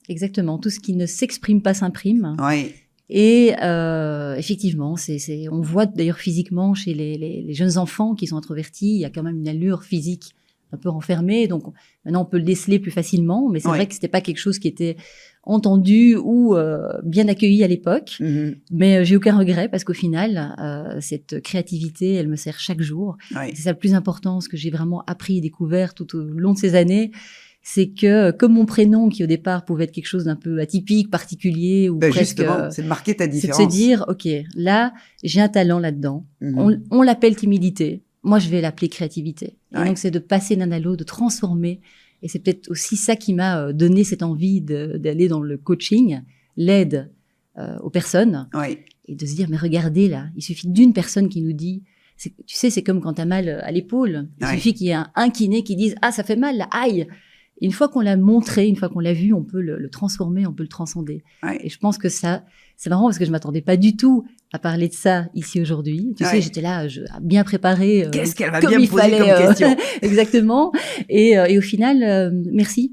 Exactement. Tout ce qui ne s'exprime pas s'imprime. Oui. Et effectivement, on voit d'ailleurs physiquement chez les jeunes enfants qui sont introvertis, il y a quand même une allure physique un peu renfermée. Donc maintenant, on peut le déceler plus facilement. Mais c'est vrai que c'était pas quelque chose qui était entendu ou bien accueilli à l'époque. Mais j'ai aucun regret parce qu'au final, cette créativité, elle me sert chaque jour. C'est ça le plus important, ce que j'ai vraiment appris et découvert tout au long de ces années. C'est que, comme mon prénom, qui au départ pouvait être quelque chose d'un peu atypique, particulier, ou presque... Justement, c'est de marquer ta différence. C'est de se dire, OK, là, j'ai un talent là-dedans. On l'appelle timidité. Moi, je vais l'appeler créativité. Et donc, c'est de passer d'un à l'autre, de transformer. Et c'est peut-être aussi ça qui m'a donné cette envie d'aller dans le coaching, l'aide aux personnes. Et de se dire, mais regardez là, il suffit d'une personne qui nous dit... Tu sais, c'est comme quand t'as mal à l'épaule. Il suffit qu'il y ait un kiné qui dise, ah, ça fait mal, là, aïe. Et une fois qu'on l'a montré, une fois qu'on l'a vu, on peut le transformer, on peut le transcender. Et je pense que ça, c'est marrant parce que je m'attendais pas du tout à parler de ça ici aujourd'hui. Tu sais, j'étais là, bien préparée. Qu'est-ce qu'elle va bien me poser comme question? Exactement. Et au final, merci.